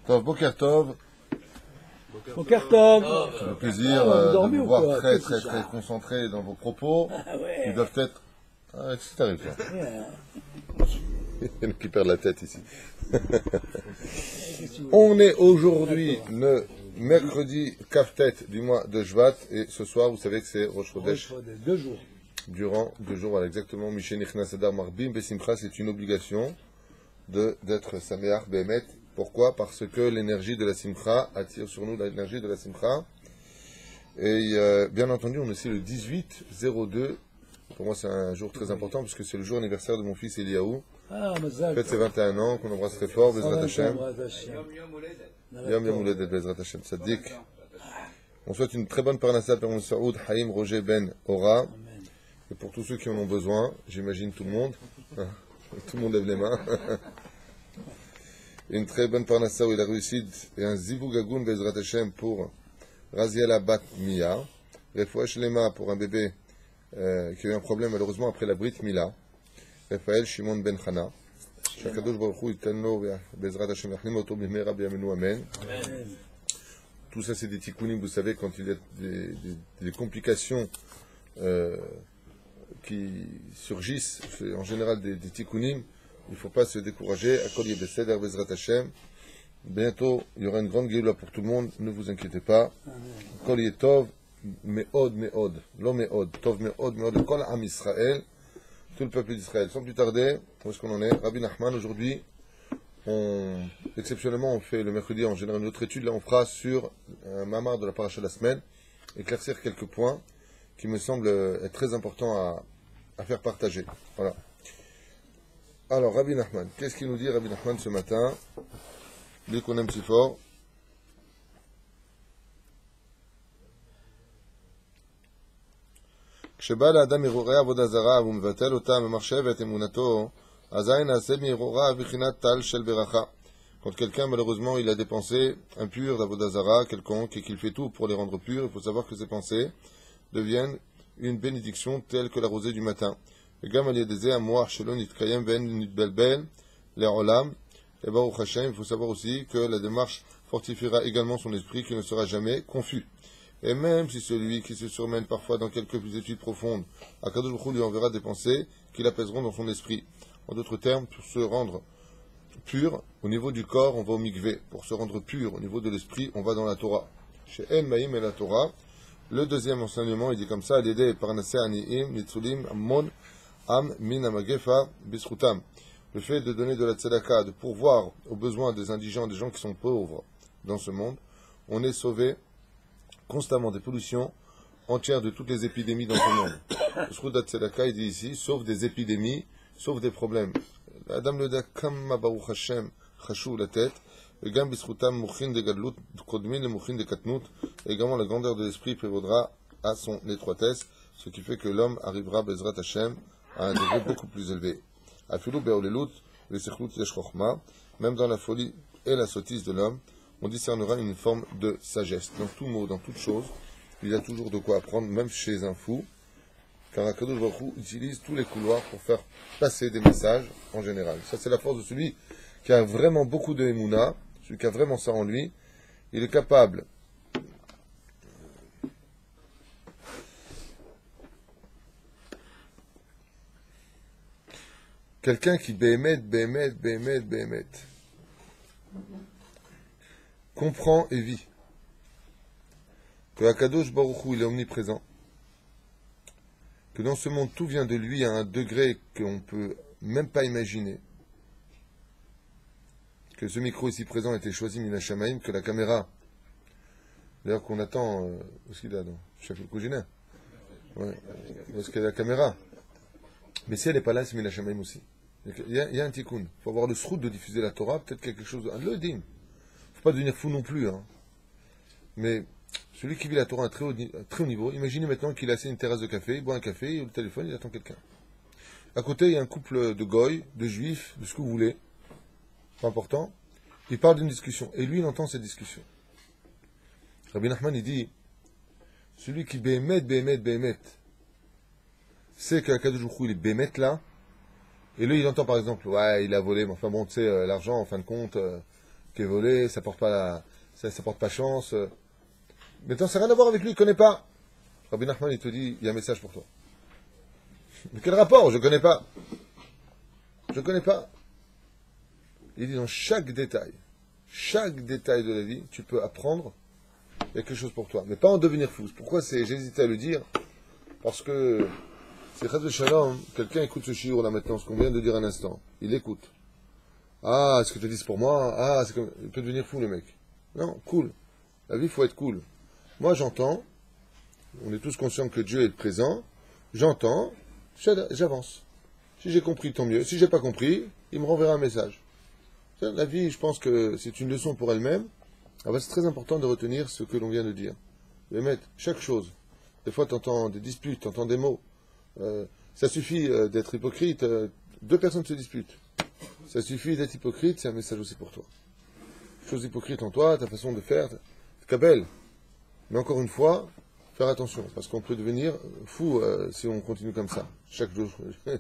Tov, Boker Tov. Boker Tov. C'est le plaisir de vous voir très concentré dans vos propos. Ils doivent être... Ah, qu'est-ce qui t'arrive, toi? Il y en a qui perdent la tête ici. On est aujourd'hui le mercredi Kaftet du mois de Shvat. Et ce soir, vous savez que c'est Rosh Chodesh. 2 jours. Durant 2 jours, voilà, exactement. Mishen Nichnas Adar Marbim Besimcha, c'est une obligation d'être Sameach Behemet. Pourquoi? Parce que l'énergie de la Simcha attire sur nous l'énergie de la Simcha. Et bien entendu, on est aussi le 18-02. Pour moi, c'est un jour très important parce que c'est le jour anniversaire de mon fils Eliaou. Ah, En fait, c'est 21 ans, qu'on embrasse très fort, Bezrat Hashem. Yom Yom Uledet, Bezrat Hashem, Tzadik. On souhaite une très bonne parnassa pour mon Saoud, Haïm Roger Ben Ora. Et pour tous ceux qui en ont besoin, j'imagine tout le monde. Tout le monde lève les mains. Une très bonne parnassa où il a réussi et un Zivougagoun Bezrat Hashem pour Raziela Bat Mia. Refouach Lema pour un bébé qui a eu un problème malheureusement après la Brit Mila. Raphaël Shimon Ben Chana. Shakadosh Baruch Hu Yitanno Bezrat Hashem Yachlim Oto Bimera B'Yamenu Amen. Tout ça c'est des tikkunim, vous savez, quand il y a des complications qui surgissent, c'est en général des tikkunim. Il ne faut pas se décourager. Akol Yebeseder Bezrat Hashem. Bientôt, il y aura une grande gueule pour tout le monde. Ne vous inquiétez pas. Akol Yetov Meod Meod. Lo Meod. Tov Meod Meod. Kol Am Israël. Tout le peuple d'Israël. Sans plus tarder, où est-ce qu'on en est? Rabbi Nachman, aujourd'hui, exceptionnellement, on fait le mercredi en général une autre étude. Là, on fera sur un mamar de la paracha de la semaine, éclaircir quelques points qui me semblent être très importants à faire partager. Voilà. Alors, Rabbi Nachman, qu'est-ce qu'il nous dit, Rabbi Nachman, ce matin, lui qu'on aime si fort? כשבא לאדם הרהורי עבודה זרה והוא מבטל אותה ממחשב את אמונתו, אזי נעשה מהרהורה בחינת טל של ברכה. Quand quelqu'un, malheureusement, il a des pensées impures d'avoda zara, quelconque, et qu'il fait tout pour les rendre pures, il faut savoir que ces pensées deviennent une bénédiction telle que la rosée du matin. וגם על ידי זה המוח שלו נתקיים ואין נתבלבל לעולם. Et Baruch Hashem, il faut savoir aussi que la démarche fortifiera également son esprit qui ne sera jamais confus. Et même si celui qui se surmène parfois dans quelques études profondes, Akadosh Baruch Hu lui enverra des pensées qui l'apaiseront dans son esprit. En d'autres termes, pour se rendre pur, au niveau du corps, on va au mikvé. Pour se rendre pur, au niveau de l'esprit, on va dans la Torah. Chez En Maïm et la Torah, le deuxième enseignement, il dit comme ça, l'idée parnasé aniim, nitzulim, ammon, am, min amagefa, bisrutam. Le fait de donner de la tzedaka, de pourvoir aux besoins des indigents, des gens qui sont pauvres dans ce monde, on est sauvé constamment des pollutions entières de toutes les épidémies dans ce monde. Le Shroudat Tzedaka, il dit ici, sauf des épidémies, sauf des problèmes. Adam le da kamma baruch Hashem chashu la tête, et gam bisrutam mouchin de gadlut, kodmin le mouchin de katnut, également la grandeur de l'esprit prévaudra à son étroitesse, ce qui fait que l'homme arrivera, Bezrat Hashem, à un degré beaucoup plus élevé. Afilou be'olelut, le sechlut yesh chochma, même dans la folie et la sottise de l'homme, on discernera une forme de sagesse. Dans tout mot, dans toute chose, il y a toujours de quoi apprendre, même chez un fou, car Akadosh Baruch Hu utilise tous les couloirs pour faire passer des messages en général. Ça, c'est la force de celui qui a vraiment beaucoup de émouna, celui qui a vraiment ça en lui. Il est capable quelqu'un qui bémet, comprend et vit que Akadosh Baruch Hu, il est omniprésent, que dans ce monde tout vient de lui à un degré qu'on ne peut même pas imaginer, que ce micro ici présent a été choisi Mina Shamaim, que la caméra, d'ailleurs qu'on attend, où est-ce qu'il est là, Chef le Koujina, ouais, où est-ce qu'il y a la caméra, mais si elle n'est pas là, c'est Mina Shamaim aussi. Il y a un tikkun, il faut avoir le srout de diffuser la Torah, peut-être quelque chose, un lodim. Faut pas devenir fou non plus, hein. Mais celui qui vit la Torah à très haut niveau, imaginez maintenant qu'il a assis une terrasse de café, il boit un café, il a le téléphone, il attend quelqu'un. À côté, il y a un couple de goy, de juifs, de ce que vous voulez, pas important. Il parle d'une discussion, et lui, il entend cette discussion. Rabbi Nachman, il dit, celui qui bémet, c'est qu'Akadosh Baruch Hu, il est bémet là, Et lui, il entend par exemple, ouais, il a volé, mais enfin bon, tu sais, l'argent, en fin de compte, qui est volé, ça porte pas, ça porte pas chance. Maintenant, ça n'a rien à voir avec lui, il ne connaît pas. Rabbi Nachman, il te dit, il y a un message pour toi. Mais quel rapport? Je ne connais pas. Je ne connais pas. Il dit dans chaque détail de la vie, tu peux apprendre, il y a quelque chose pour toi. Mais pas en devenir fou. Pourquoi j'hésitais à le dire? Parce que c'est Chas Shalom, quelqu'un écoute ce shiur là maintenant, ce qu'on vient de dire un instant. Il écoute. Ah, ce que tu dis c'est pour moi. Ah, il peut devenir fou le mec. Non, cool. La vie, il faut être cool. Moi, j'entends. On est tous conscients que Dieu est présent. J'entends. J'avance. Si j'ai compris, tant mieux. Si j'ai pas compris, il me renverra un message. La vie, je pense que c'est une leçon pour elle-même. Ah ben, c'est très important de retenir ce que l'on vient de dire. De mettre chaque chose. Des fois, tu entends des disputes, tu entends des mots. Ça suffit d'être hypocrite. Deux personnes se disputent. Ça suffit d'être hypocrite, c'est un message aussi pour toi. Chose hypocrite en toi, ta façon de faire, cabelle. Mais encore une fois, faire attention, parce qu'on peut devenir fou si on continue comme ça. Chaque jour. Tu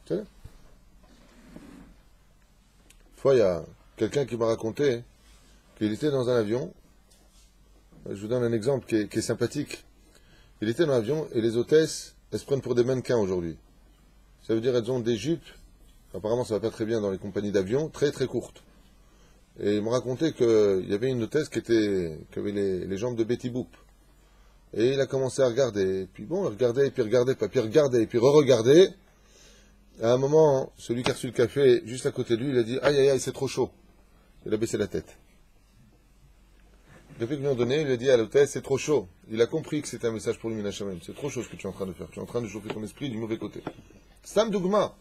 sais? Une fois, il y a quelqu'un qui m'a raconté qu'il était dans un avion. Je vous donne un exemple qui est sympathique. Il était dans l'avion et les hôtesses, elles se prennent pour des mannequins aujourd'hui. Ça veut dire qu'elles ont des jupes, apparemment ça va pas très bien dans les compagnies d'avion, très très courtes. Et il me racontait qu'il y avait une hôtesse qui avait les jambes de Betty Boop. Et il a commencé à regarder. Et puis bon, il regardait, et puis regardait, puis regardait, et puis re-regardait. À un moment, celui qui a reçu le café, juste à côté de lui, il a dit « Aïe, aïe, aïe, c'est trop chaud ». Il a baissé la tête. Le café qu'ils lui ont donné, il lui a dit à l'hôtesse « C'est trop chaud ». Il a compris que c'était un message pour lui, Minachamem. C'est trop chaud ce que tu es en train de faire. Tu es en train de chauffer ton esprit du mauvais côté. Sam Dougma.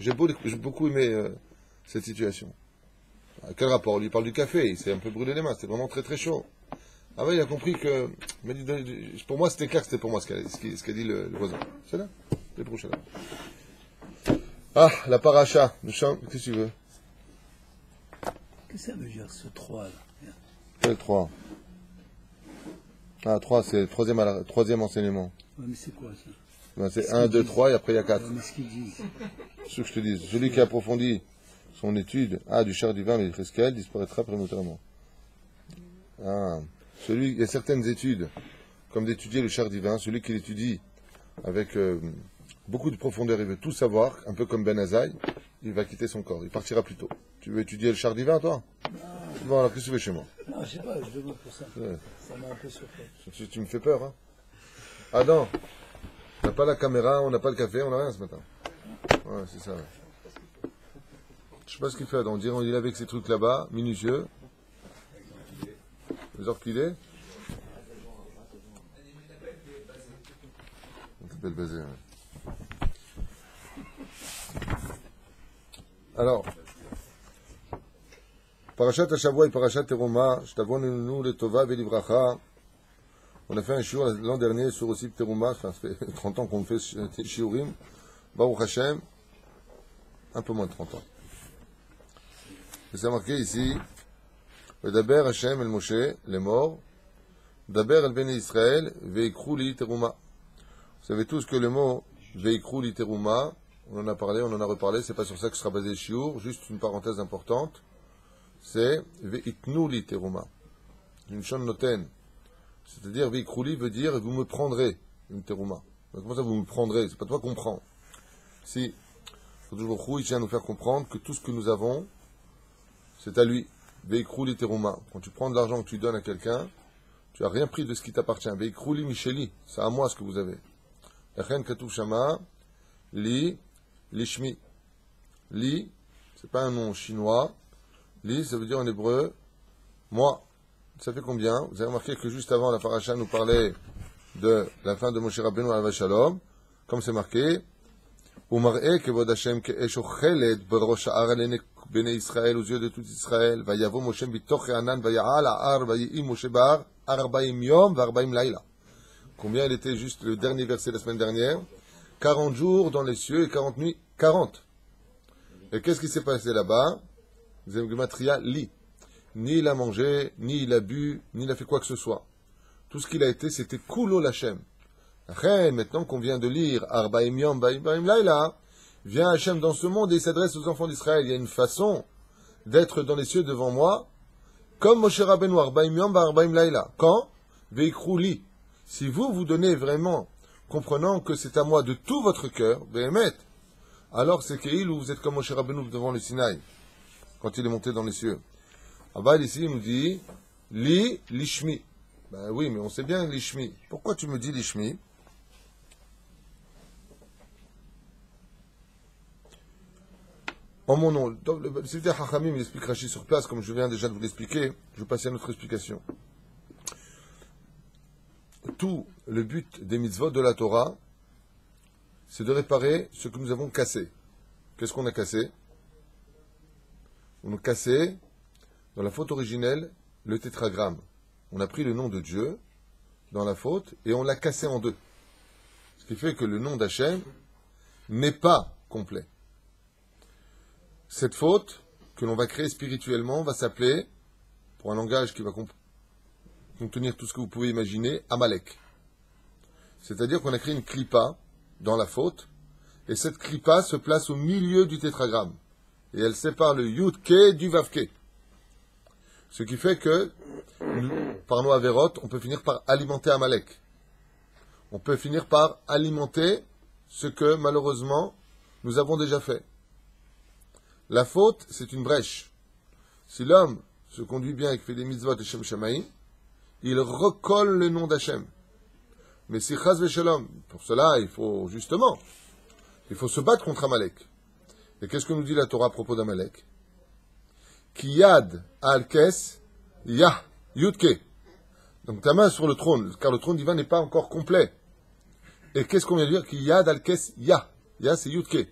J'ai beaucoup aimé cette situation. Quel rapport? Lui, il parle du café. Il s'est un peu brûlé les mains. C'était vraiment très très chaud. Ah ouais, il a compris que... Pour moi, c'était clair que c'était pour moi ce qu'a dit le voisin. C'est là? C'est prochain. Ah, la paracha. Qu'est-ce que tu veux? Qu'est-ce que ça veut dire ce 3 là? Quel 3? Ah, 3, c'est le troisième enseignement. Ouais, mais c'est quoi ça? Ben, c'est 1, 2, 3 et après il y a 4. Mais ce qu'ils disent. C'est ce que je te dis. Celui qui approfondit son étude du char divin, mais Cheskel, disparaîtra prématurément. Ah, il y a certaines études, comme d'étudier le char divin, celui qui l'étudie avec beaucoup de profondeur, il veut tout savoir, un peu comme Ben Azaï, il va quitter son corps, il partira plus tôt. Tu veux étudier le char divin, toi? Bon, alors qu'est-ce que tu fais chez moi? Non, je sais pas, je demande pour ça. Ouais. Ça m'a un peu surpris. Tu me fais peur, hein? Ah non, on n'a pas la caméra, on n'a pas le café, on n'a rien ce matin. Ouais, c'est ça. Ouais. Je sais pas ce qu'il fait, on dirait qu'il est avec ces trucs là-bas, minutieux. Les orchidées. On t'appelle basé, ouais. Alors, Parashat Hashavua et Parashat Teruma, Shtavonenu Letova Velivracha. On a fait un shiur l'an dernier sur aussi Teruma, enfin, ça fait 30 ans qu'on fait shiurim. Baruch Hashem, un peu moins de 30 ans. Et c'est marqué ici, Daber Hashem el Moshe, les morts, Daber el Bene Israël, Veikru li Teruma. Vous savez tous que le mot Veikru li Teruma, on en a parlé, on en a reparlé, c'est pas sur ça que sera basé le shiur, juste une parenthèse importante, c'est Veitnu li Teruma. Une shon noten. C'est-à-dire, Veikru li veut dire, vous me prendrez, une Teruma. Comment ça vous me prendrez? C'est pas toi qu'on prend. Si, toujours il vient nous faire comprendre que tout ce que nous avons, c'est à lui. Veikru li teruma. Quand tu prends de l'argent que tu donnes à quelqu'un, tu n'as rien pris de ce qui t'appartient. Veikru li micheli. C'est à moi ce que vous avez. Echen katuv shama, li, lishmi. Li, c'est pas un nom chinois. Li, ça veut dire en hébreu, moi. Ça fait combien? Vous avez remarqué que juste avant, la paracha nous parlait de la fin de Moshe Rabbeinu alav shalom. Comme c'est marqué, Umar'e kevod Hashem ke'esh ocheled b'rosh ha'ar alene bnei Israël, aux yeux de tout Israël. Vayavo Moshe bitoch ha'anan vaya'al ha'ar vayi'im Moshe ba'ar 40 yom v'arba'im laila. Combien il était juste le dernier verset de la semaine dernière? 40 jours dans les cieux et 40 nuits. 40. Et qu'est-ce qui s'est passé là-bas? Gematria li. Ni il a mangé, ni il a bu, ni il a fait quoi que ce soit. Tout ce qu'il a été, c'était kulo l'Hashem. Maintenant qu'on vient de lire Arbaim Yom Baim Laila, vient Hachem dans ce monde et il s'adresse aux enfants d'Israël. Il y a une façon d'être dans les cieux devant moi, comme Moshe Rabbeinu, Arbaim Yom, Arbaim Laila. Quand Veikru li. Si vous donnez vraiment, comprenant que c'est à moi de tout votre cœur, Behemet, alors c'est qu'il ou vous êtes comme Moshe Rabbeinu devant le Sinaï, quand il est monté dans les cieux. Abba, ici, il nous dit, li, lishmi. Ben oui, mais on sait bien lishmi. Pourquoi tu me dis lishmi? En mon nom. Le Sifter Hachamim, il explique Rashi sur place, comme je viens déjà de vous l'expliquer. Je vais passer à notre explication. Tout le but des mitzvot de la Torah, c'est de réparer ce que nous avons cassé. Qu'est-ce qu'on a cassé? On a cassé, dans la faute originelle, le tétragramme. On a pris le nom de Dieu dans la faute et on l'a cassé en deux. Ce qui fait que le nom d'Hachem n'est pas complet. Cette faute que l'on va créer spirituellement va s'appeler, pour un langage qui va contenir tout ce que vous pouvez imaginer, Amalek. C'est-à-dire qu'on a créé une clipa dans la faute, et cette clipa se place au milieu du tétragramme. Et elle sépare le Yud-Ke du Vav-Ke. Ce qui fait que, par nos avérotes, on peut finir par alimenter Amalek. On peut finir par alimenter ce que, malheureusement, nous avons déjà fait. La faute, c'est une brèche. Si l'homme se conduit bien et fait des mitzvot et Shem Shamaïm, il recolle le nom d'Hachem. Mais si Chaz Veshalom, pour cela, il faut se battre contre Amalek. Et qu'est-ce que nous dit la Torah à propos d'Amalek? Ki yad al-kes, yah, yudke. Donc ta main sur le trône, car le trône divin n'est pas encore complet. Et qu'est-ce qu'on vient de dire? Ki yad al-kes, yah. Yah, c'est yudke.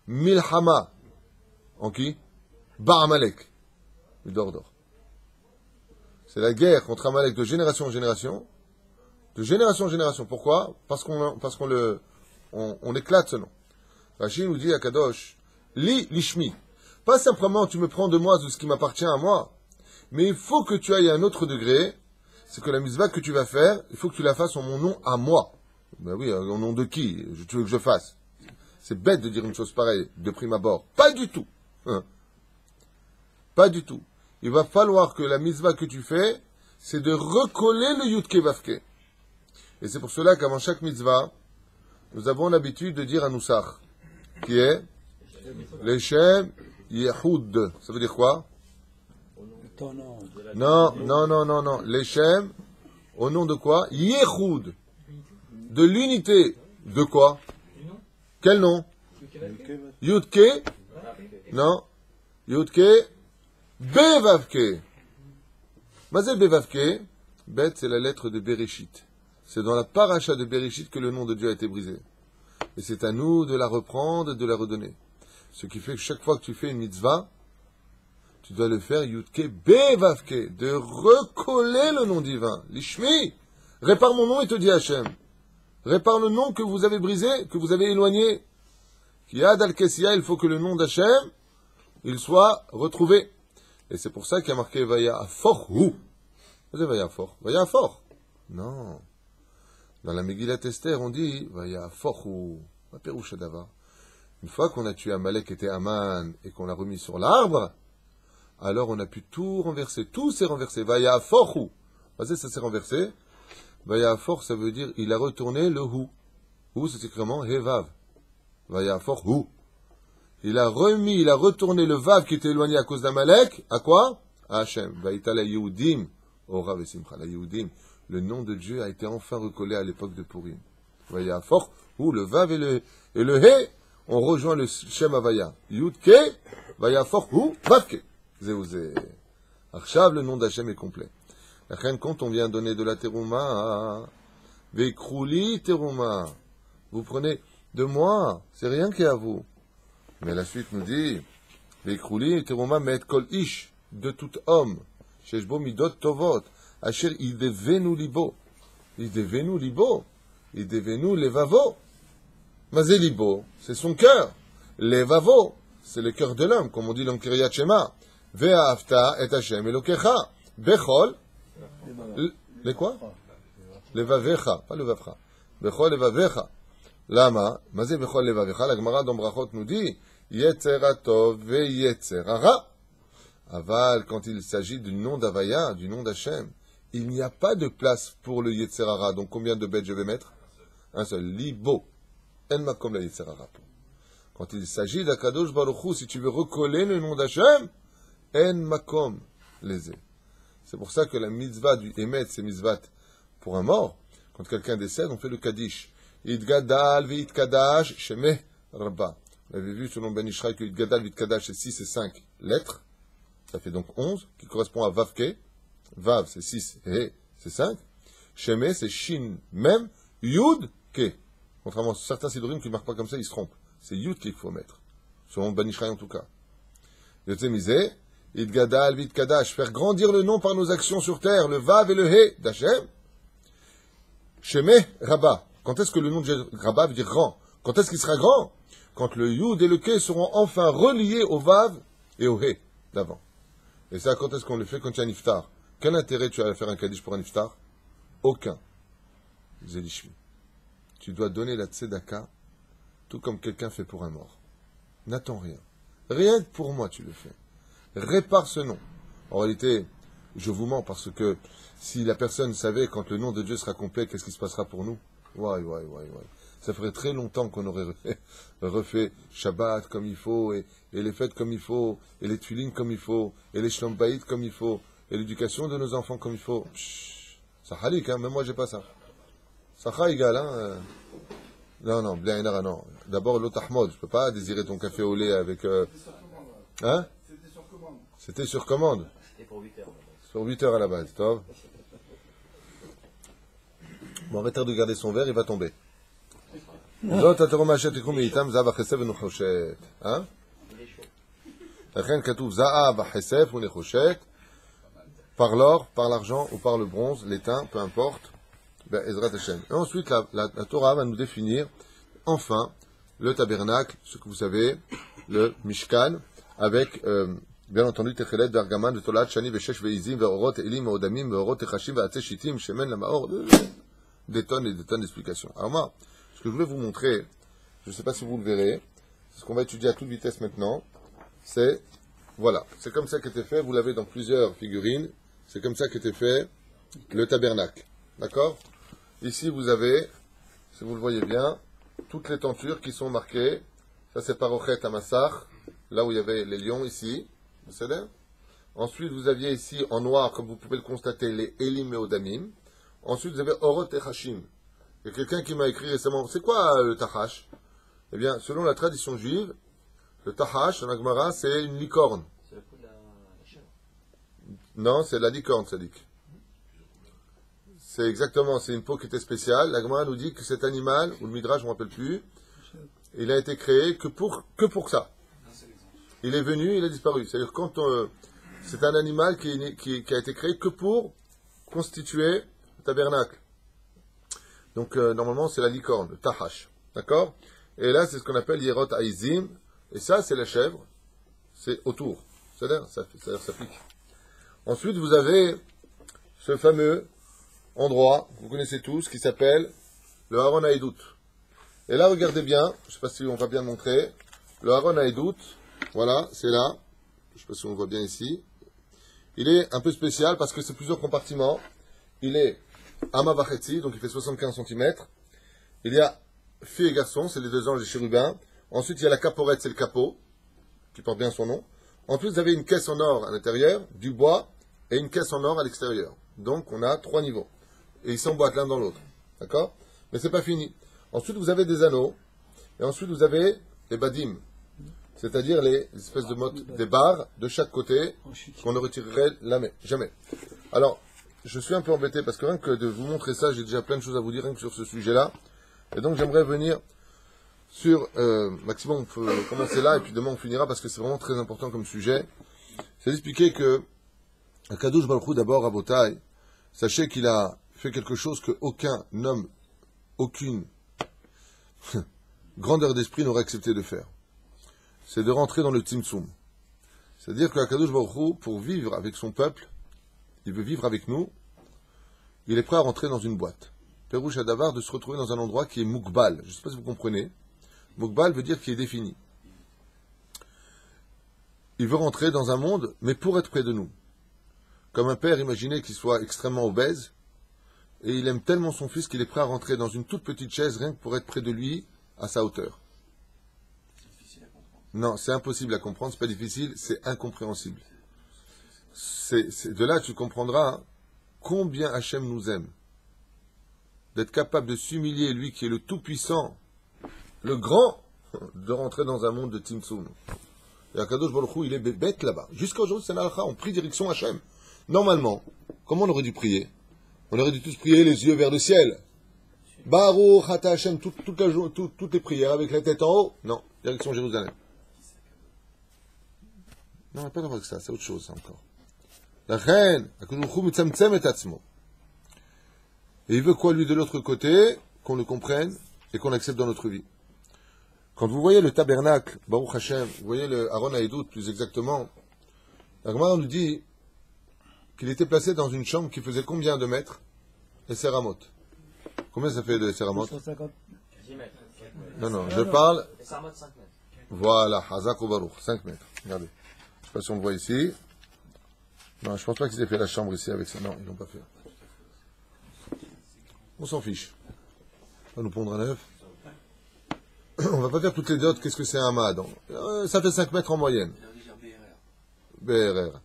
Milhama. En qui? Bar Amalek. Dor. C'est la guerre contre Amalek de génération en génération. De génération en génération. Pourquoi? Parce qu'on éclate ce nom. Rachid nous dit à Kadosh, li lishmi. Pas simplement tu me prends de moi ce qui m'appartient à moi, mais il faut que tu ailles à un autre degré, c'est que la mitzvah que tu vas faire, il faut que tu la fasses en mon nom à moi. Ben oui, au nom de qui tu veux que je fasse? C'est bête de dire une chose pareille, de prime abord. Pas du tout. Pas du tout. Il va falloir que la mitzvah que tu fais, c'est de recoller le Yudke Vavke. Et c'est pour cela qu'avant chaque mitzvah, nous avons l'habitude de dire un Nusach, qui est Leshem Yehoud. Ça veut dire quoi? Non. Leshem, au nom de quoi? Yehoud. De l'unité. De quoi? Quel nom? Yudke? Non. Yudke Bevavke. Mazel Bevavke. Bet, c'est la lettre de Bereshit. C'est dans la paracha de Bereshit que le nom de Dieu a été brisé. Et c'est à nous de la reprendre et de la redonner. Ce qui fait que chaque fois que tu fais une mitzvah, tu dois le faire Yudke Bevavke, de recoller le nom divin. Lishmi, répare mon nom et te dit Hachem. Répare le nom que vous avez brisé, que vous avez éloigné. Kiyad al-Kessia, il faut que le nom d'Hachem, il soit retrouvé. Et c'est pour ça qu'il y a marqué Vaya Afor Hu. Vaya Afor. Vaya Afor. Non. Dans la Megillat Esther, on dit Vaya Afor Hu. Une fois qu'on a tué Amalek et Aman et qu'on l'a remis sur l'arbre, alors on a pu tout renverser. Tout s'est renversé. Vaya Afor Hu. Ça s'est renversé. Vaya Afor, ça veut dire il a retourné le Hu. Hu, c'est écritement Hevav. Vaya Afor Hu. Il a retourné le Vav qui était éloigné à cause d'Amalek. À quoi? À Hachem. Vaïtala Yehudim. Ora Vesimcha. La Yehudim. Le nom de Dieu a été enfin recollé à l'époque de Purim. Vaya Afor Hu. Le Vav et le He ont rejoint le Shem Havaya. Yudke. Vaya Afor Hu. Vavke. Zéouzé. Arshav, le nom d'Hachem est complet. La reine, quand on vient donner de la terouma, Vekrouli terouma. Vous prenez de moi. C'est rien qui est à vous. Mais la suite nous dit, Vekrouli terouma met kol ish, de tout homme, sheshbo midot tovot, asher idevenu libo. Idevenu libo. Idevenu levavo. Mazé libo, c'est son cœur. Levavo, c'est le cœur de l'homme, comme on dit dans Kiryat Shema. Ve'afta et Hashem elokecha. Bechol. Les quoi? Levavecha, pas le vavcha. Bechol levavecha. Lama, Mazé Bechol Levavecha, la Gemara dans Brachot nous dit, Yetzer Atov ve Yetzer Hara. Aval, quand il s'agit du nom d'Avaya, du nom d'Hachem, il n'y a pas de place pour le Yetzer Hara. Donc combien de bêtes je vais mettre? Un seul. Libo. En makom la Yetzer Hara. Quand il s'agit d'Akadosh Baruch Hu, si tu veux recoller le nom d'Hachem, en makom les. C'est pour ça que la mitzvah du Emet, c'est mitzvah pour un mort. Quand quelqu'un décède, on fait le Kaddish. Idgadal v'it kadash shemeh rabba. On avait vu selon Ben Ishraï que Idgadal v'it kadash c'est 6 et 5 lettres. Ça fait donc 11, qui correspond à Vavke. Vav, c'est 6, et He, c'est 5. Shemeh, c'est Shin, Mem, Yud, Ke. Contrairement à certains sidorim qui ne marquent pas comme ça, ils se trompent. C'est Yud qu'il faut mettre. Selon Ben Ishraï en tout cas. Yotze Mizeh, Idgadal v'it kadash. Faire grandir le nom par nos actions sur terre, le Vav et le He d'Hachem. Shemeh, Rabba. Quand est-ce que le nom de Rabba veut dire grand? Quand est-ce qu'il sera grand? Quand le Yud et le Ke seront enfin reliés au Vav et au He d'avant. Et ça, quand est-ce qu'on le fait? Quand il y a un iftar. Quel intérêt tu as à faire un kaddish pour un iftar? Aucun. Zélishmi. Tu dois donner la tzedaka, tout comme quelqu'un fait pour un mort. N'attends rien. Rien que pour moi, tu le fais. Répare ce nom. En réalité, je vous mens parce que si la personne savait quand le nom de Dieu sera complet, qu'est-ce qui se passera pour nous? Ouais. Ça ferait très longtemps qu'on aurait refait Shabbat comme il faut, et les fêtes comme il faut, et les tuilines comme il faut, et les shlom bayit comme il faut, et l'éducation de nos enfants comme il faut. Ça halik, hein, même moi j'ai pas ça. Ça égal, hein. Non, bien non. D'abord l'otahmod, je peux pas désirer ton café au lait avec... Hein? C'était sur commande. C'était sur commande. C'était pour 8 heures. Sur 8 heures à la base, top. Bon, arrêtez de garder son verre, il va tomber. זאת התרומשה תקום מאיתם זהב החסף ונחושת. לכן כתוב זהב החסף ונחושת, par l'or, par l'argent ou par le bronze, l'étain, peu importe. Ezrat Hashem. Et ensuite, la Torah va nous définir, enfin, le tabernacle, ce que vous savez, le Mishkan, avec, bien entendu, Techelet, Vergaman, Vetolat, Shani, Veshesh, Veizim, Verorot, Elim, Odamim, Verorot, Echashim, Veatse, Shitim, Shemen, Lamaor, des tonnes et des tonnes d'explications. Alors moi, ce que je voulais vous montrer, je ne sais pas si vous le verrez, c'est ce qu'on va étudier à toute vitesse maintenant, c'est, voilà, c'est comme ça qu'était fait, vous l'avez dans plusieurs figurines, c'est comme ça qu'était fait le tabernacle. D'accord? Ici, vous avez, si vous le voyez bien, toutes les tentures qui sont marquées. Ça, c'est Parochet Amassar, là où il y avait les lions, ici. Vous savez? Ensuite, vous aviez ici, en noir, comme vous pouvez le constater, les Elim et Odamim. Ensuite, vous avez Orot et Hashim. Il y a quelqu'un qui m'a écrit récemment, c'est quoi le Tahash? Eh bien, selon la tradition juive, le Tahash, en Agmara, c'est une licorne. C'est le coup de la chèvre. Non, c'est la licorne, ça dit. C'est exactement, c'est une peau qui était spéciale. La Gemara nous dit que cet animal, ou le Midrash, je ne me rappelle plus, il a été créé que pour ça. Il est venu, il a disparu. C'est-à-dire quand c'est un animal qui a été créé que pour constituer le tabernacle. Donc normalement c'est la licorne, le tahash. D'accord? Et là c'est ce qu'on appelle Yerot Aizim. Et ça c'est la chèvre. C'est autour. C'est-à-dire ça pique. Ensuite vous avez ce fameux endroit, vous connaissez tous, qui s'appelle le Haron Haïdout. Et là, regardez bien, je ne sais pas si on va bien le montrer, le Haron Haïdout, voilà, c'est là, je ne sais pas si on le voit bien ici, il est un peu spécial parce que c'est plusieurs compartiments, il est Ama Vachetzi, donc il fait 75 cm, il y a filles et garçons, c'est les deux anges des chérubins, ensuite il y a la caporette, c'est le capot, qui porte bien son nom, ensuite vous avez une caisse en or à l'intérieur, du bois, et une caisse en or à l'extérieur. Donc on a 3 niveaux. Et ils s'emboîtent l'un dans l'autre. D'accord? Mais c'est pas fini. Ensuite, vous avez des anneaux. Et ensuite, vous avez les badim. C'est-à-dire les espèces de mottes, des barres de chaque côté qu'on ne retirerait jamais. Alors, je suis un peu embêté parce que rien que de vous montrer ça, j'ai déjà plein de choses à vous dire rien que sur ce sujet-là. Et donc, j'aimerais venir sur... maximum, on peut commencer là et puis demain on finira parce que c'est vraiment très important comme sujet. C'est d'expliquer que Akadosh Baruch Hu, d'abord, à Botaï, sachez qu'il a fait quelque chose que aucun homme, aucune grandeur d'esprit n'aurait accepté de faire. C'est de rentrer dans le Tzimtzum. C'est-à-dire que Akadosh Baruch Hu, pour vivre avec son peuple, il veut vivre avec nous, il est prêt à rentrer dans une boîte. Perouche Adavar, de se retrouver dans un endroit qui est Mukbal. Je ne sais pas si vous comprenez. Mukbal veut dire qui est défini. Il veut rentrer dans un monde, mais pour être près de nous. Comme un père, imaginez qu'il soit extrêmement obèse, et il aime tellement son fils qu'il est prêt à rentrer dans une toute petite chaise, rien que pour être près de lui, à sa hauteur. C'est difficile à comprendre. Non, c'est impossible à comprendre, c'est pas difficile, c'est incompréhensible. De là, tu comprendras combien Hachem nous aime. D'être capable de s'humilier, lui qui est le tout-puissant, le grand, de rentrer dans un monde de Tzimtzum. Et Akadosh Baruch Hu, il est bête là-bas. Jusqu'à aujourd'hui, c'est l'alcha, on prie direction Hachem. Normalement, comment on aurait dû prier? On aurait dû tous prier les yeux vers le ciel. Baruch Ata Hachem, toutes les prières avec la tête en haut. Non, direction Jérusalem. Non, on n'a pas d'avoir que ça, c'est autre chose ça, encore. La reine, Akadosh Baruch Hu mitzamtzem et atzmo. Et il veut quoi, lui, de l'autre côté? Qu'on le comprenne et qu'on l'accepte dans notre vie. Quand vous voyez le tabernacle, Baruch Hashem, vous voyez le Aaron Haïdout, plus exactement, la Gemara nous dit qu'il était placé dans une chambre qui faisait combien de mètres? Les Séramot. Combien ça fait de Séramot? 150. 10 mètres. Non, je parle. Les Séramot, 5 mètres. Voilà, Hazak ou Baruch, 5 mètres. Regardez. Je ne sais pas si on le voit ici. Non, je pense pas qu'ils aient fait la chambre ici avec ça. Non, ils l'ont pas fait. On s'en fiche. On va nous pondre un œuf. On va pas faire toutes les dots, qu'est-ce que c'est un mât. Ça fait 5 mètres en moyenne. Il a dit BRR.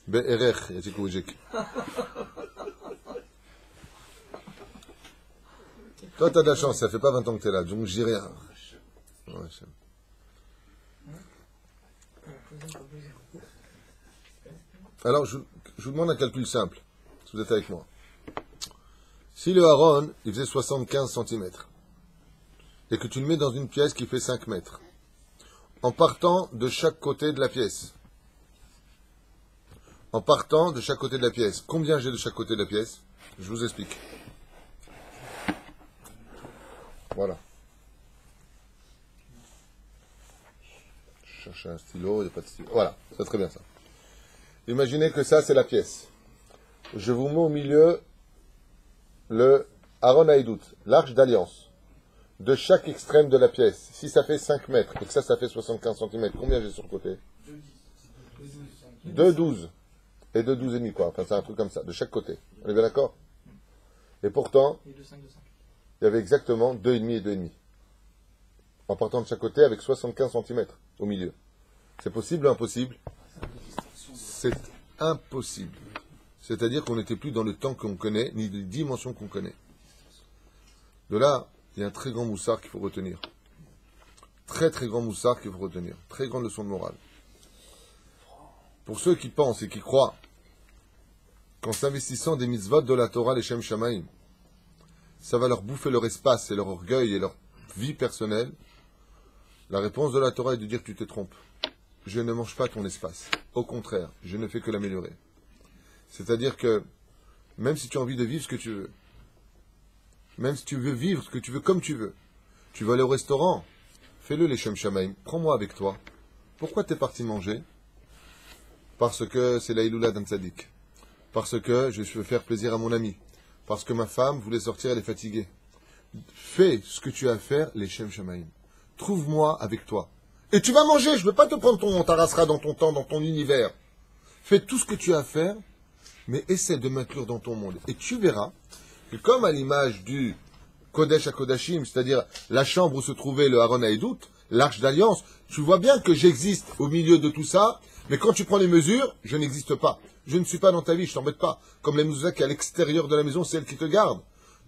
BRR, il y a écologique. Toi, t'as de la chance, ça fait pas 20 ans que t'es là, donc j'y rien. Ouais, alors, je vous demande un calcul simple, si vous êtes avec moi. Si le Haron, il faisait 75 cm, et que tu le mets dans une pièce qui fait 5 mètres, en partant de chaque côté de la pièce, combien j'ai de chaque côté de la pièce? Je vous explique. Voilà. Je cherche un stylo, il n'y a pas de stylo. Voilà, c'est très bien ça. Imaginez que ça, c'est la pièce. Je vous mets au milieu le Aaron Haïdout, l'arche d'alliance. De chaque extrême de la pièce, si ça fait 5 mètres et que ça fait 75 cm, combien j'ai sur le côté? 2,12. Et 2,12,5 quoi. Enfin, c'est un truc comme ça, de chaque côté. On est bien d'accord? Et pourtant, il y avait exactement 2,5 et 2,5. En partant de chaque côté avec 75 cm au milieu. C'est possible ou impossible? C'est impossible. C'est-à-dire qu'on n'était plus dans le temps qu'on connaît, ni les dimensions qu'on connaît. De là, il y a un très grand moussard qu'il faut retenir. Très très grand moussard qu'il faut retenir. Très grande leçon de morale. Pour ceux qui pensent et qui croient qu'en s'investissant des mitzvot de la Torah, les Shem Shamaim, ça va leur bouffer leur espace et leur orgueil et leur vie personnelle, la réponse de la Torah est de dire que tu te trompes. Je ne mange pas ton espace. Au contraire, je ne fais que l'améliorer. C'est-à-dire que, même si tu as envie de vivre ce que tu veux, même si tu veux vivre ce que tu veux comme tu veux aller au restaurant, fais-le les Shem Shamaim, prends-moi avec toi. Pourquoi t'es parti manger? Parce que c'est la Iloula d'un tzaddik. Parce que je veux faire plaisir à mon ami. Parce que ma femme voulait sortir, elle est fatiguée. Fais ce que tu as à faire, les Shem Shamaim. Trouve-moi avec toi. Et tu vas manger, je ne veux pas te prendre ton tarasra dans ton temps, dans ton univers. Fais tout ce que tu as à faire, mais essaie de m'inclure dans ton monde. Et tu verras que comme à l'image du Kodesh à Kodashim, c'est-à-dire la chambre où se trouvait le Aaron Haïdout, l'arche d'alliance, tu vois bien que j'existe au milieu de tout ça, mais quand tu prends les mesures, je n'existe pas. Je ne suis pas dans ta vie, je t'embête pas. Comme la mezouza qui est à l'extérieur de la maison, c'est elle qui te garde.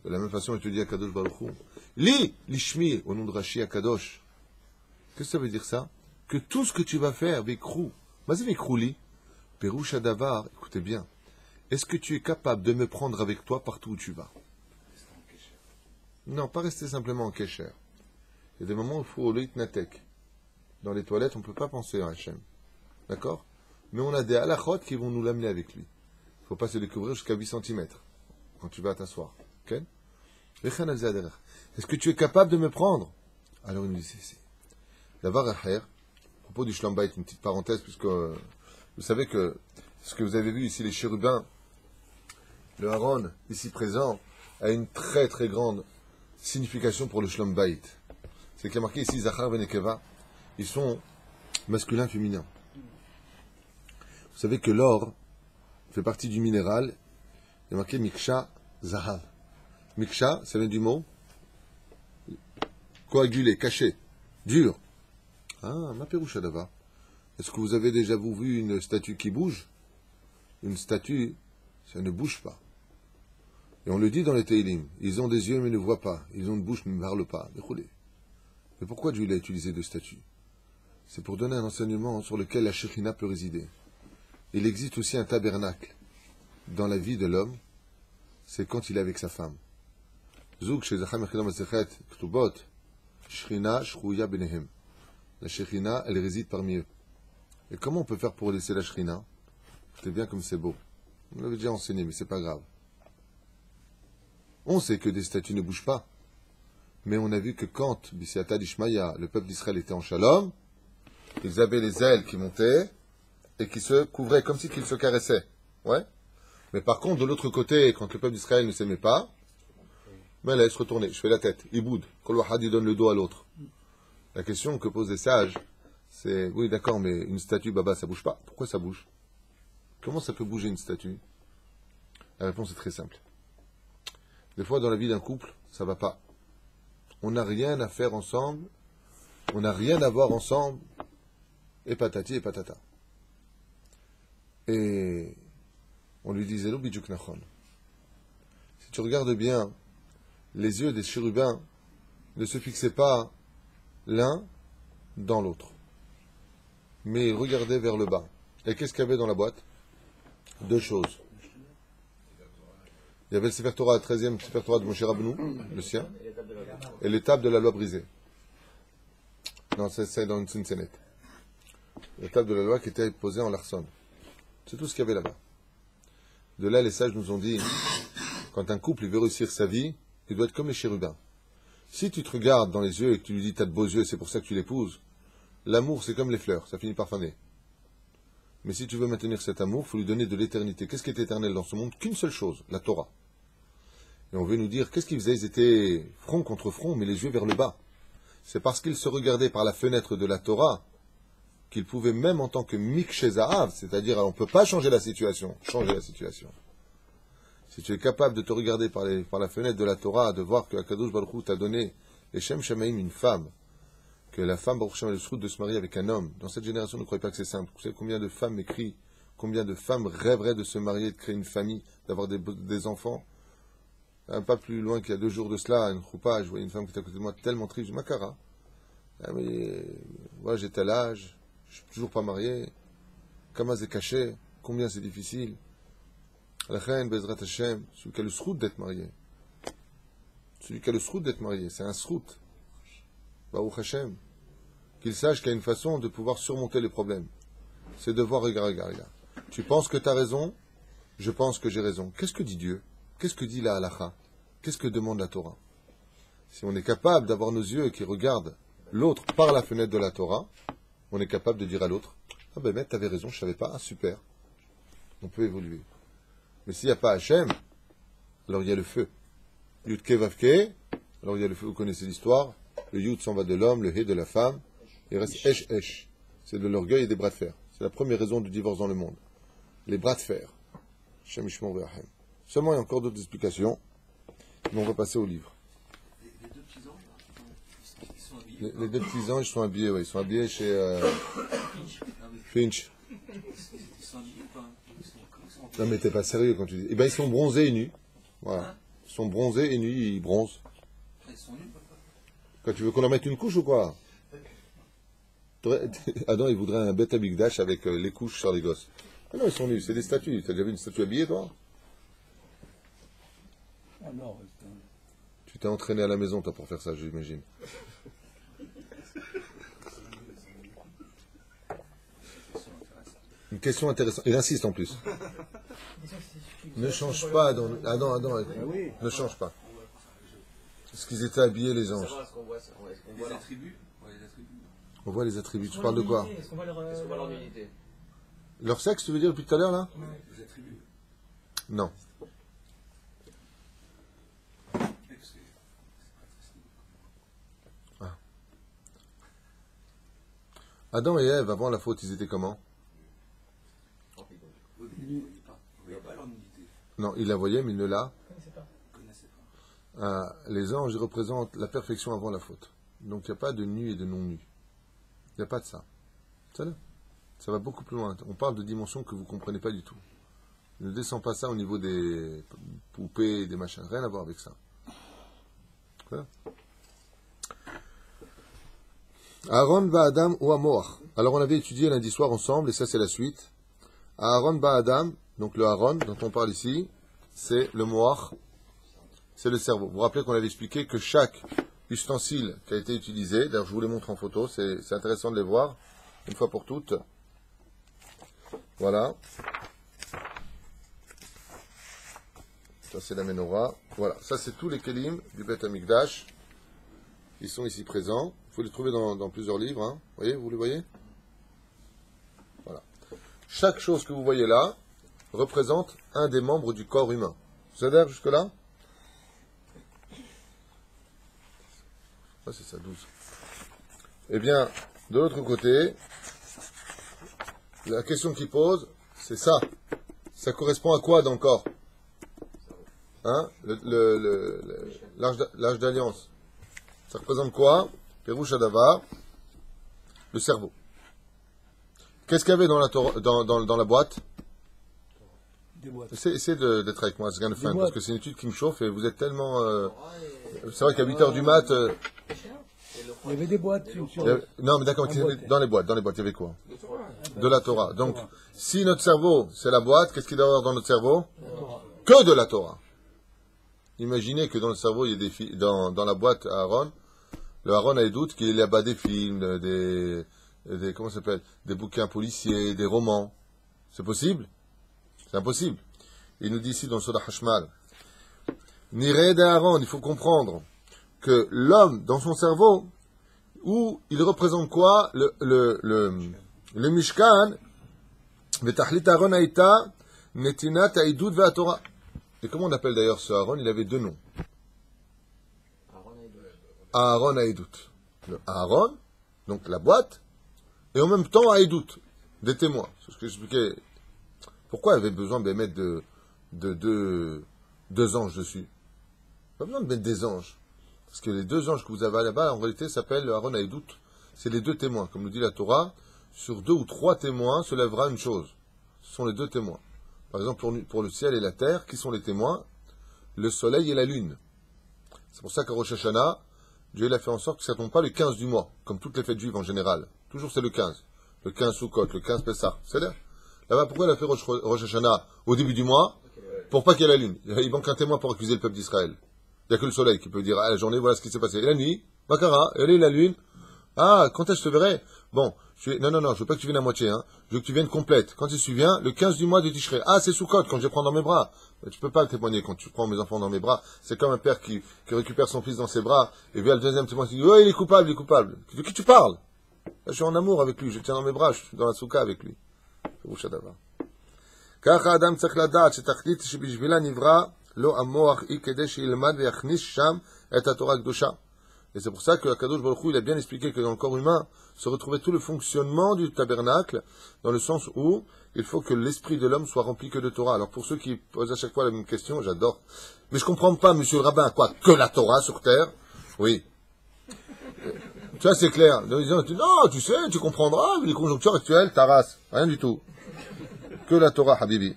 De la même façon, il te dit à Kadosh Baruch Hu, Li, Lishmi, au nom de Rashi à Kadosh. Qu'est-ce que ça veut dire ça? Que tout ce que tu vas faire, Vekrou, vas-y Vekrou li, Perouche Adavar, écoutez bien, est-ce que tu es capable de me prendre avec toi partout où tu vas? Non, pas rester simplement en kécher. Il y a des moments où il faut l'itnatek. Dans les toilettes, on ne peut pas penser à Hachem. D'accord? Mais on a des halachot qui vont nous l'amener avec lui. Il ne faut pas se découvrir jusqu'à 8 cm quand tu vas t'asseoir. Ok? Est-ce que tu es capable de me prendre? Alors il nous dit, si. D'avoir à propos du Shlom Bayit, une petite parenthèse, puisque vous savez que ce que vous avez vu ici, les chérubins, le Haron, ici présent, a une très très grande signification pour le Shlom Bayit. C'est qu'il y a marqué ici Zachar ben Nekeva, ils sont masculins, féminins. Vous savez que l'or fait partie du minéral, il y a marqué Miksha Zahav. Miksha, ça vient du mot coagulé, caché, dur. Ah, ma péroucha d'ava. Est-ce que vous avez déjà vu une statue qui bouge? Une statue, ça ne bouge pas. Et on le dit dans les Teilim, ils ont des yeux mais ne voient pas, ils ont une bouche mais ne parlent pas. Mais pourquoi Dieu a utilisé deux statues? C'est pour donner un enseignement sur lequel la Shekhinah peut résider. Il existe aussi un tabernacle dans la vie de l'homme, c'est quand il est avec sa femme. Zouk chez Zacham Echidam Masechet Ktubot, Shekhinah Shrouya Benehem. La Shekhinah, elle réside parmi eux. Et comment on peut faire pour laisser la Shekhinah? C'est bien comme c'est beau. On l'avait déjà enseigné, mais c'est pas grave. On sait que des statues ne bougent pas. Mais on a vu que quand Bisiata d'Ishmaïa, le peuple d'Israël était en shalom, ils avaient les ailes qui montaient et qui se couvraient comme si qu'ils se caressaient. Ouais. Mais par contre, de l'autre côté, quand le peuple d'Israël ne s'aimait pas, ben là, il se retournait, je fais la tête, il boude. Kol wahad, il donne le dos à l'autre. La question que posent les sages, c'est, oui d'accord, mais une statue, Baba, ça bouge pas. Pourquoi ça bouge? Comment ça peut bouger une statue? La réponse est très simple. Des fois, dans la vie d'un couple, ça va pas. On n'a rien à faire ensemble, on n'a rien à voir ensemble, et patati et patata. Et on lui disait, l'oubidjouk nachon. Si tu regardes bien, les yeux des chérubins ne se fixaient pas l'un dans l'autre, mais ils regardaient vers le bas. Et qu'est-ce qu'il y avait dans la boîte? Deux choses. Il y avait le Sefer Torah, le 13e Sefer Torah de Moshe Rabbeinu, le sien, et l'étape de la loi brisée. Non, c'est dans une Tzinsenet. L'étape de la loi qui était posée en Larson. C'est tout ce qu'il y avait là-bas. De là, les sages nous ont dit, quand un couple veut réussir sa vie, il doit être comme les chérubins. Si tu te regardes dans les yeux et que tu lui dis t'as de beaux yeux, c'est pour ça que tu l'épouses, l'amour c'est comme les fleurs, ça finit par faner. Mais si tu veux maintenir cet amour, il faut lui donner de l'éternité. Qu'est-ce qui est éternel dans ce monde? Qu'une seule chose, la Torah. Et on veut nous dire, qu'est-ce qu'ils faisaient? Ils étaient front contre front, mais les yeux vers le bas. C'est parce qu'ils se regardaient par la fenêtre de la Torah qu'ils pouvaient, même en tant que Mikshe Zahav, c'est-à-dire on ne peut pas changer la situation, changer la situation. Si tu es capable de te regarder par la fenêtre de la Torah, de voir que Akadosh Baruch Hu t'a donné les Shem Shamaim, une femme, que la femme Baruch Shem a le souhait de se marier avec un homme. Dans cette génération, ne croyez pas que c'est simple. Vous savez combien de femmes écrivent, combien de femmes rêveraient de se marier, de créer une famille, d'avoir des enfants. Pas plus loin qu'il y a 2 jours de cela, une choupa, je voyais une femme qui était à côté de moi tellement triste, je dis Makara. Ah, mais moi j'ai tel âge, je suis toujours pas marié. Comment c'est caché, combien c'est difficile. La reine Bezrat Hashem, celui qui a le srout d'être marié. Celui qui a le srout d'être marié, c'est un srout. Baruch Hashem. Qu'il sache qu'il y a une façon de pouvoir surmonter les problèmes. C'est de voir, regarde. Tu penses que tu as raison, je pense que j'ai raison. Qu'est-ce que dit Dieu? Qu'est-ce que dit la halacha? Qu'est-ce que demande la Torah? Si on est capable d'avoir nos yeux qui regardent l'autre par la fenêtre de la Torah, on est capable de dire à l'autre, ah ben mec, t'avais raison, je savais pas, ah super. On peut évoluer. Mais s'il n'y a pas Hachem, alors il y a le feu. Yud Ke Vav Ke, alors il y a le feu, vous connaissez l'histoire, le Yud s'en va de l'homme, le He de la femme, il reste Esh. C'est de l'orgueil et des bras de fer. C'est la première raison du divorce dans le monde. Les bras de fer. Shem Yishmor Ve'Achem. Seulement, il y a encore d'autres explications, mais on va passer au livre. Les deux petits anges, ils sont habillés. Les 2 petits anges sont habillés, ouais, ils sont habillés chez Finch. Ils sont habillés ou pas? Non mais t'es pas sérieux quand tu dis. Eh ben ils sont bronzés et nus. Voilà. Ils sont bronzés et nus, ils bronzent. Ils sont nus, papa. Quand tu veux qu'on leur mette une couche ou quoi? Adam il voudrait un bête abigdash avec les couches sur les gosses. Ah non, ils sont nus, c'est des statues. T'as déjà vu une statue habillée toi? Ah non, Tu t'es entraîné à la maison toi pour faire ça, j'imagine. Une question intéressante. Il insiste en plus. Ne change pas, Adam. Adam, oui. ne change pas. Est-ce qu'ils étaient habillés, les anges? Est-ce qu'on voit ça? Est-ce qu'on voit Les leur... attributs. Ouais, les attributs. On voit les attributs. Tu parles de quoi? Est-ce qu'on voit leur, Est-ce qu'on voit leur nudité? Leur sexe, tu veux dire, depuis tout à l'heure, là? Les attributs. Non. Adam et Ève, avant la faute, ils étaient comment? Oui, mais ils ne voyaient pas leur nudité. Non, ils la voyaient, mais ils ne la... Ils ne connaissaient pas. les anges, ils représentent la perfection avant la faute. Donc, il n'y a pas de nu et de non-nu. Il n'y a pas de ça. Ça va beaucoup plus loin. On parle de dimensions que vous ne comprenez pas du tout. Ne descend pas ça au niveau des poupées, des machins. Rien à voir avec ça. Voilà. Aaron Ba'adam ou Amoach. Alors on avait étudié lundi soir ensemble, et ça c'est la suite. Aaron Ba'adam, donc le Aaron dont on parle ici, c'est le Moach, c'est le cerveau. Vous vous rappelez qu'on avait expliqué que chaque ustensile qui a été utilisé, d'ailleurs je vous les montre en photo, c'est intéressant de les voir, une fois pour toutes. Voilà. Ça c'est la menorah. Voilà, ça c'est tous les kelim du Beth Amikdash. Ils sont ici présents. Il faut les trouver dans plusieurs livres. Hein. Vous les voyez? Voilà. Chaque chose que vous voyez là représente un des membres du corps humain. Vous adhérez jusque-là? Ah, c'est ça, 12. Eh bien, de l'autre côté, la question qu'il pose, c'est ça. Ça correspond à quoi dans le corps? Hein? L'âge d'alliance. Ça représente quoi? Pérouche Adavar, le cerveau. Qu'est-ce qu'il y avait dans la boîte? Des boîtes. Essayez d'être avec moi, parce boîtes. que c'est une étude qui me chauffe et vous êtes tellement... c'est vrai qu'à 8h du mat... Il y avait des boîtes. non, mais d'accord, dans les boîtes, il y avait quoi? De la Torah. Donc, si notre cerveau, c'est la boîte, qu'est-ce qu'il doit y avoir dans notre cerveau? Que de la Torah. Imaginez que dans le cerveau, il y a dans la boîte à Aaron, le Aaron a des doutes qu'il y a bas des films, comment ça s'appelle, des bouquins policiers, des romans. C'est possible? C'est impossible. Il nous dit ici dans le Soda Hashmal, Nireh d'Aaron, il faut comprendre que l'homme, dans son cerveau, où il représente quoi? Le Mishkan, Vetachlit Aaron Aïta, Netinat Aïdout Ve'atorah. Et comment on appelle d'ailleurs ce Aaron? Il avait deux noms. Aaron Aïdout. Le Aaron, donc la boîte, et en même temps Aïdout, des témoins. C'est ce que j'expliquais. Pourquoi il avait besoin de mettre deux anges dessus? Pas besoin de mettre des anges. Parce que les deux anges que vous avez là-bas, en réalité, s'appellent Aaron Aïdout. C'est les deux témoins. Comme nous dit la Torah, sur 2 ou 3 témoins se lèvera une chose. Ce sont les deux témoins. Par exemple, pour le ciel et la terre, qui sont les témoins? Le soleil et la lune. C'est pour ça qu'à Rosh Hashanah, Dieu il a fait en sorte que ça ne tombe pas le 15 du mois, comme toutes les fêtes juives en général. Toujours c'est le 15. Le 15 Sukkot, le 15 Pessah. C'est là. Là-bas, pourquoi il a fait Rosh Hashanah au début du mois? Pour pas qu'il y ait la lune. Il manque un témoin pour accuser le peuple d'Israël. Il n'y a que le soleil qui peut dire, la journée, voilà ce qui s'est passé. Et la nuit, Makara, elle est la lune. Ah, quand est-ce que je te verrai? Bon, non, je veux pas que tu viennes à moitié, hein. Je veux que tu viennes complète. Quand tu viens, le 15 du mois de Tishrei. Ah, c'est Sukkot, quand je les prends dans mes bras. Mais tu peux pas témoigner quand tu prends mes enfants dans mes bras. C'est comme un père qui récupère son fils dans ses bras, et vient le deuxième témoin qui dit, oh, il est coupable. De qui tu parles? Là, je suis en amour avec lui, je le tiens dans mes bras, je suis dans la soukha avec lui. C'est Adam tzarich ladat shetachlit shebishvila nivra lo hamoach hi kedei sheilmad veyachnis sham et haTorah kedusha. Et c'est pour ça que Akadosh Baruch Hu, il a bien expliqué que dans le corps humain se retrouvait tout le fonctionnement du tabernacle, dans le sens où il faut que l'esprit de l'homme soit rempli que de Torah. Alors pour ceux qui posent à chaque fois la même question, j'adore. Mais je comprends pas, monsieur le rabbin, quoi? Que la Torah sur terre? Oui. Tu vois, c'est clair. Non, tu sais, tu comprendras, les conjonctures actuelles, ta race. Rien du tout. Que la Torah, Habibi.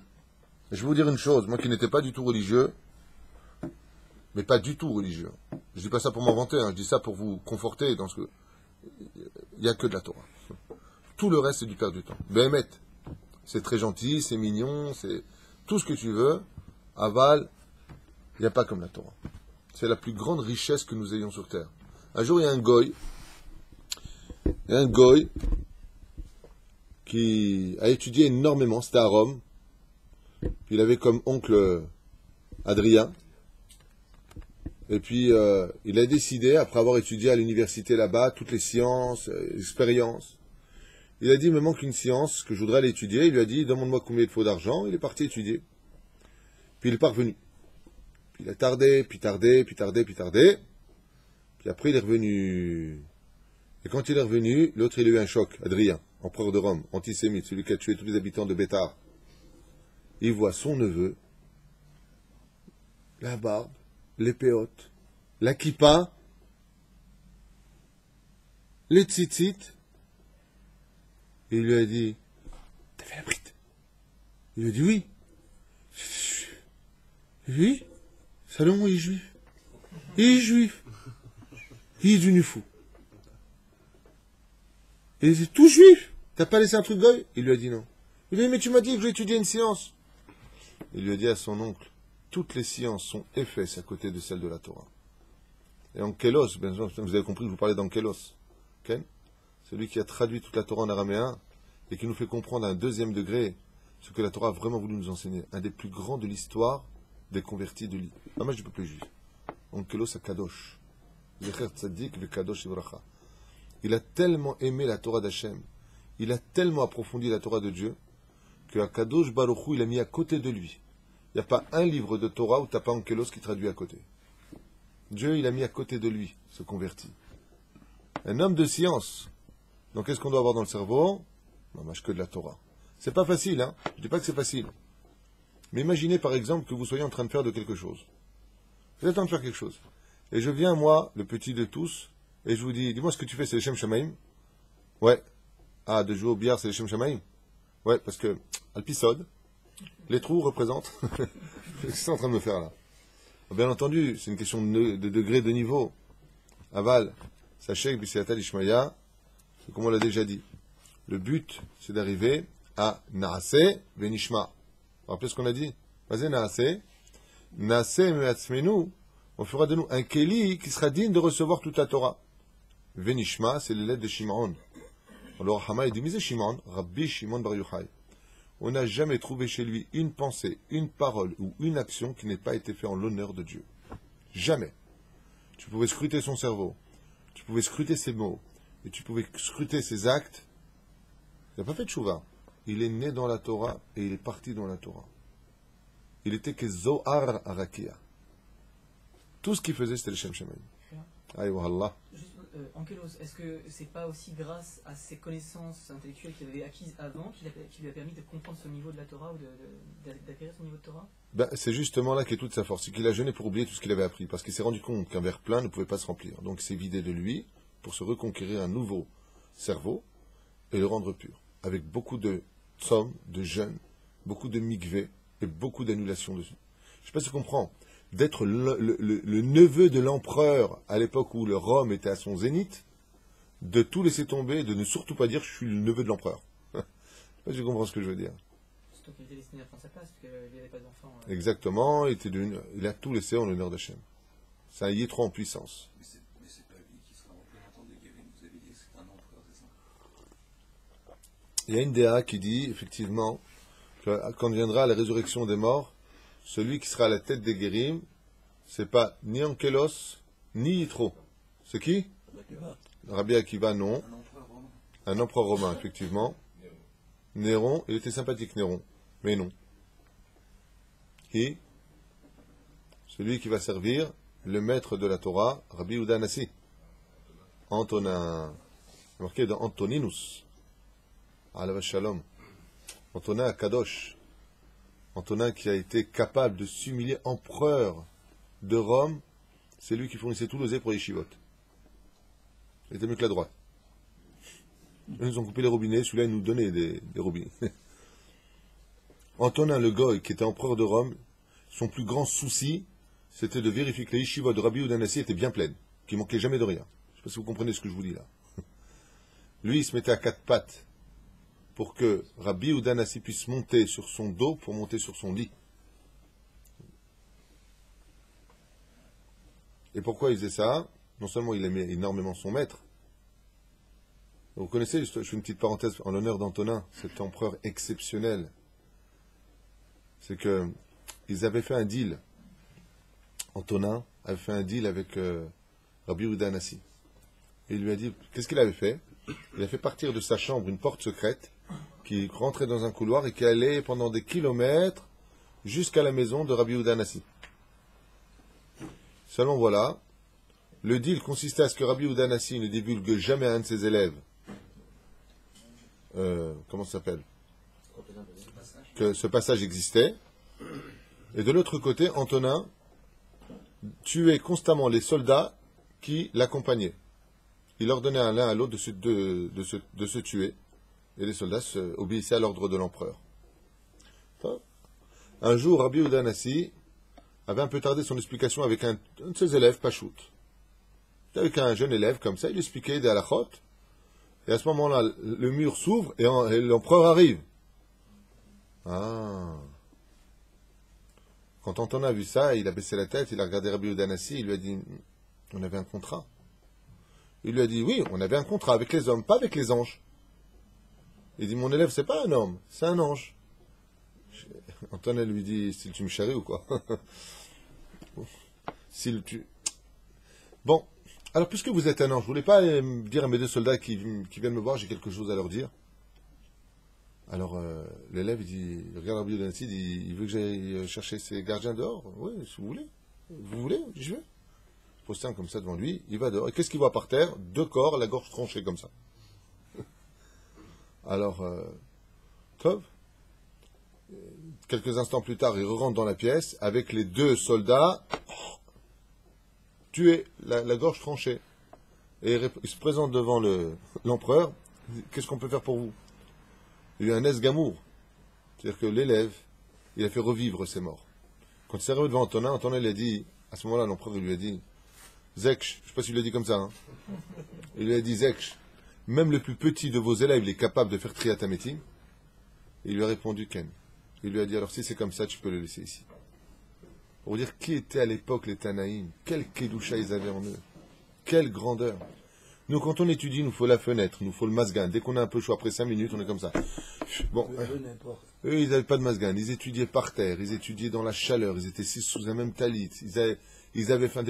Je vais vous dire une chose, moi qui n'étais pas du tout religieux, mais pas du tout religieux. Je dis pas ça pour m'inventer, hein, je dis ça pour vous conforter dans ce que... Il n'y a que de la Torah. Tout le reste, c'est du perdre du temps. Béhémet, c'est très gentil, c'est mignon, c'est tout ce que tu veux. Aval, il n'y a pas comme la Torah. C'est la plus grande richesse que nous ayons sur terre. Un jour, il y a un goy qui a étudié énormément, c'était à Rome. Puis il avait comme oncle Adrien. Et puis il a décidé, après avoir étudié à l'université là-bas, toutes les sciences, expériences, il a dit, il me manque une science que je voudrais aller étudier. Il lui a dit, demande-moi combien il te faut d'argent. Il est parti étudier. Puis il est pas revenu. Puis il a tardé. Puis après il est revenu. Et quand il est revenu, l'autre il a eu un choc, Adrien, empereur de Rome, antisémite, celui qui a tué tous les habitants de Bétar. Il voit son neveu, la barbe, les péotes, la kippa, les tzitzit. Et il lui a dit, t'as fait la brite? Il lui a dit oui. Oui, Salomon il est juif. Il est juif. Il est devenu fou. Il est tout juif. T'as pas laissé un truc goy? Il lui a dit non. Il lui a dit, mais tu m'as dit que j'étudiais une science. Il lui a dit à son oncle, toutes les sciences sont éfesses à côté de celles de la Torah. Et Ankelos, bien sûr, vous avez compris que je vous parlais d'Ankelos. Ken? Celui qui a traduit toute la Torah en araméen et qui nous fait comprendre à un deuxième degré ce que la Torah a vraiment voulu nous enseigner. Un des plus grands de l'histoire des convertis de la match du peuple juif. Ankelos à Kadosh. Zecher Tzadik le Kadosh Ivracha. Il a tellement aimé la Torah d'Hachem, il a tellement approfondi la Torah de Dieu, que Kadosh Baruch Hu, il a mis à côté de lui. Il n'y a pas un livre de Torah où tu n'as pas Ankelos qui traduit à côté. Dieu, il a mis à côté de lui, ce converti. Un homme de science. Donc, qu'est-ce qu'on doit avoir dans le cerveau? Non, mais que de la Torah. C'est pas facile, hein. Je dis pas que c'est facile. Mais imaginez, par exemple, que vous soyez en train de faire de quelque chose. Vous êtes en train de faire quelque chose. Et je viens, moi, le petit de tous, et je vous dis, dis-moi ce que tu fais, c'est les Shem Shamaim? Ouais. Ah, de jouer au billard, c'est les Shem Shamaim? Ouais, parce que, Alpisode, les trous représentent. Qu'est-ce que c'est en train de me faire, là? Bien entendu, c'est une question de degré, de niveau. Aval, sachez que B'Siata Ishmaïa, c'est comme on l'a déjà dit. Le but, c'est d'arriver à Naase Venishma. Vous vous rappelez ce qu'on a dit? Vas-y, Naase. Naase Meatzmenu. On fera de nous un Kéli qui sera digne de recevoir toute la Torah. Venishma, c'est les lettres de Shimon. Alors, Hama, il dit, mais c'est Shimon, Rabbi Shimon Bar Yochai. On n'a jamais trouvé chez lui une pensée, une parole ou une action qui n'ait pas été faite en l'honneur de Dieu. Jamais. Tu pouvais scruter son cerveau, tu pouvais scruter ses mots, et tu pouvais scruter ses actes. Il n'a pas fait de chouva. Il est né dans la Torah et il est parti dans la Torah. Il était que Zohar Arakia. Tout ce qu'il faisait, c'était le Shem Shemaim. Aïe, wallah. Ankelos, est-ce que c'est pas aussi grâce à ses connaissances intellectuelles qu'il avait acquises avant qui lui a permis de comprendre ce niveau de la Torah ou d'acquérir ce niveau de Torah? Ben, c'est justement là qu'est toute sa force. C'est qu'il a jeûné pour oublier tout ce qu'il avait appris. Parce qu'il s'est rendu compte qu'un verre plein ne pouvait pas se remplir. Donc il s'est vidé de lui pour se reconquérir un nouveau cerveau et le rendre pur. Avec beaucoup de tzom, de jeûne, beaucoup de mikvé et beaucoup d'annulations dessus. Je ne sais pas si tu comprends. D'être le neveu de l'empereur à l'époque où le Rome était à son zénith, de tout laisser tomber, de ne surtout pas dire je suis le neveu de l'empereur. Je sais pas si tu comprends ce que je veux dire. Surtout qu'il était destiné à prendre sa place, parce qu'il n'y avait pas d'enfant. Exactement, il a tout laissé en l'honneur d'Hachem. C'est un Yitro en puissance. Mais c'est pas lui qui sera représentant des Guérim, vous avez dit que c'est un empereur, c'est ça? Il y a une DA qui dit, effectivement, que quand viendra la résurrection des morts, celui qui sera à la tête des Guérim, c'est pas ni Ankelos, ni Yitro. C'est qui? Rabbi Akiva, non. Un empereur romain, effectivement. Néron, il était sympathique, Néron. Mais non. Qui? Celui qui va servir le maître de la Torah, Rabbi Yehuda Hanassi. Antonin. Marqué dans Antoninus. Alav Shalom. Antonin à Kadosh. Antonin qui a été capable de s'humilier empereur de Rome, c'est lui qui fournissait tout l'osé pour les yeshivot. Il était mieux que la droite. Ils nous ont coupé les robinets, celui-là il nous donnait des robinets. Antonin le Goy, qui était empereur de Rome, son plus grand souci, c'était de vérifier que les yeshivot de Rabbi Yehuda Hanassi étaient bien pleines, qu'il manquait jamais de rien. Je ne sais pas si vous comprenez ce que je vous dis là. Lui, il se mettait à quatre pattes pour que Rabbi Yehuda Hanassi puisse monter sur son dos pour monter sur son lit. Et pourquoi il faisait ça? Non seulement il aimait énormément son maître. Vous connaissez, je fais une petite parenthèse en l'honneur d'Antonin, cet empereur exceptionnel. C'est que ils avaient fait un deal. Antonin avait fait un deal avec Rabbi Yehuda Hanassi. Et il lui a dit, qu'est-ce qu'il avait fait? Il a fait partir de sa chambre une porte secrète qui rentrait dans un couloir et qui allait pendant des kilomètres jusqu'à la maison de Rabbi Yehuda Hanassi. Seulement voilà, Le deal consistait à ce que Rabbi Yehuda Hanassi ne divulgue jamais à un de ses élèves. Comment ça s'appelle? Que ce passage existait. Et de l'autre côté, Antonin tuait constamment les soldats qui l'accompagnaient. Il ordonnait à l'un à l'autre de se tuer. Et les soldats obéissaient à l'ordre de l'empereur. Un jour, Rabbi Yehuda Hanassi avait un peu tardé son explication avec un de ses élèves, Pachout. Avec un jeune élève comme ça, il expliquait des halachot. Et à ce moment-là, le mur s'ouvre et l'empereur arrive. Ah. Quand Antonin a vu ça, il a baissé la tête, il a regardé Rabbi Yehuda Hanassi, il lui a dit, on avait un contrat. Il lui a dit, oui, on avait un contrat avec les hommes, pas avec les anges. Il dit, mon élève, c'est pas un homme, c'est un ange. Antonin lui dit, s'il tu me charries ou quoi? S'il tu... Bon, alors puisque vous êtes un ange, vous voulez pas dire à mes deux soldats qui viennent me voir, j'ai quelque chose à leur dire? Alors l'élève, il dit, il regarde Rabbi Yehuda Hanassi, il veut que j'aille chercher ses gardiens dehors? Oui, si vous voulez. Vous voulez? Je vais. Posté un comme ça devant lui, il va dehors. Et qu'est-ce qu'il voit par terre? Deux corps, la gorge tranchée comme ça. Alors, Tov, quelques instants plus tard, il rentre dans la pièce avec les deux soldats tués, la gorge tranchée. Et il se présente devant l'empereur. Qu'est-ce qu'on peut faire pour vous? Il y a eu un esgamour. C'est-à-dire que l'élève, il a fait revivre ses morts. Quand il s'est arrivé devant Antonin, Antonin lui a dit, à ce moment-là, l'empereur lui a dit, Zekch, je ne sais pas s'il lui a dit comme ça, hein. Il lui a dit, Zekch, même le plus petit de vos élèves, il est capable de faire triatamétim. Il lui a répondu, Ken. Il lui a dit, alors si c'est comme ça, tu peux le laisser ici. Pour dire qui étaient à l'époque les Tanaïm, quel kedusha ils avaient en eux, quelle grandeur. Nous, quand on étudie, il nous faut la fenêtre, il nous faut le masgan. Dès qu'on a un peu chaud, après 5 minutes, on est comme ça. Bon, eux, ils n'avaient pas de masgan. Ils étudiaient par terre, ils étudiaient dans la chaleur, ils étaient 6 sous un même talit. Ils avaient faim.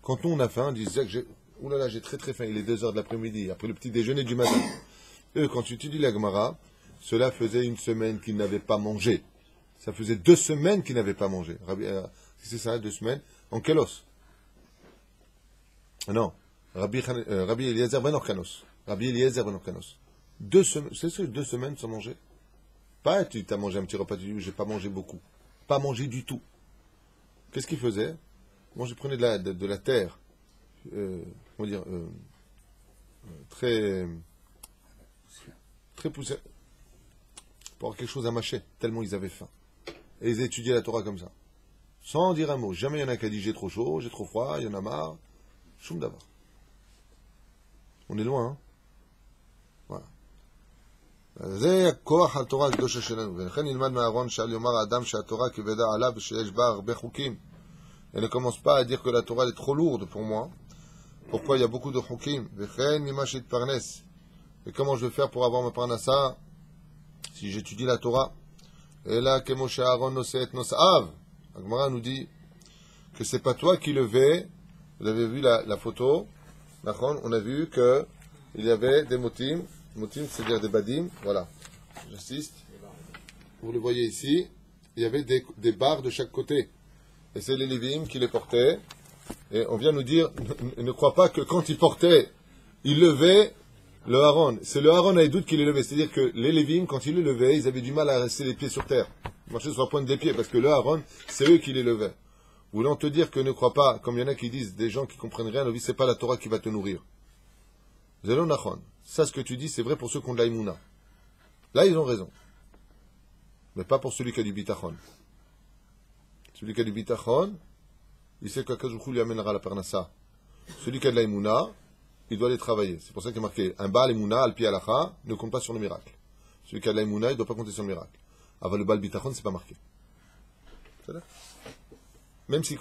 Quand nous, on a faim, on disait que oulala, j'ai très très faim, il est 2 heures de l'après-midi, après le petit déjeuner du matin. Eux, quand tu étudies la Gemara, cela faisait 1 semaine qu'ils n'avaient pas mangé. Ça faisait 2 semaines qu'ils n'avaient pas mangé. C'est ça, 2 semaines. En quel os? Non. Rabbi Eliezer ben Orkanos. Rabbi Eliezer ben Orkanos. 2 semaines, c'est ça, 2 semaines sans manger? Pas, tu as mangé un petit repas, tu dis, j'ai pas mangé beaucoup. Pas mangé du tout. Qu'est-ce qu'il faisait? Moi, je prenais de la terre, comment dire, très poussière, pour avoir quelque chose à mâcher, tellement ils avaient faim. Et ils étudiaient la Torah comme ça. Sans dire un mot. Jamais il y en a qui a dit j'ai trop chaud, j'ai trop froid, il y en a marre. Choum d'avoir. On est loin, hein? Voilà. זה כוח התורה הקדושה שלנו, ולכן נלמד מהארון שעל יאמר האדם שהתורה כבדה עליו ושיש בה הרבה חוקים. Et ne commence pas à dire que la Torah est trop lourde pour moi. Pourquoi il y a beaucoup de chukim? וכן ממה שהתפרנס. Et comment je vais faire pour avoir ma parnassa si j'étudie la Torah? Et là, כמו שהארון נושא את נושאיו. Agmara nous dit que c'est pas toi qui levais. Vous avez vu la photo. On a vu que il y avait des motim. Motim, c'est-à-dire des badim. Voilà. J'assiste. Vous le voyez ici. Il y avait des barres de chaque côté. Et c'est les Lévim qui les portaient. Et on vient nous dire, ne crois pas que quand ils portaient, ils levaient le Haron. C'est le Haron à doute qui les levait. C'est-à-dire que les Lévim, quand ils le levaient, ils avaient du mal à rester les pieds sur terre. Marcher sur la pointe des pieds, parce que le Haron, c'est eux qui les levaient. Voulant te dire que ne crois pas, comme il y en a qui disent, des gens qui comprennent rien, c'est pas la Torah qui va te nourrir. Zelon Nachon. Ça, ce que tu dis, c'est vrai pour ceux qui ont de l'aïmouna. Là, ils ont raison. Mais pas pour celui qui a du bitachon. Celui qui a du bitachon, il sait qu'Akadosh lui amènera la parnassa. Celui qui a de l'aïmouna, il doit aller travailler. C'est pour ça qu'il est marqué, un Baal Emouna, Alpi Alacha, ne compte pas sur le miracle. Celui qui a de l'aïmouna, il ne doit pas compter sur le miracle. Avant le Baal bitachon, c'est pas marqué. C'est là. Même si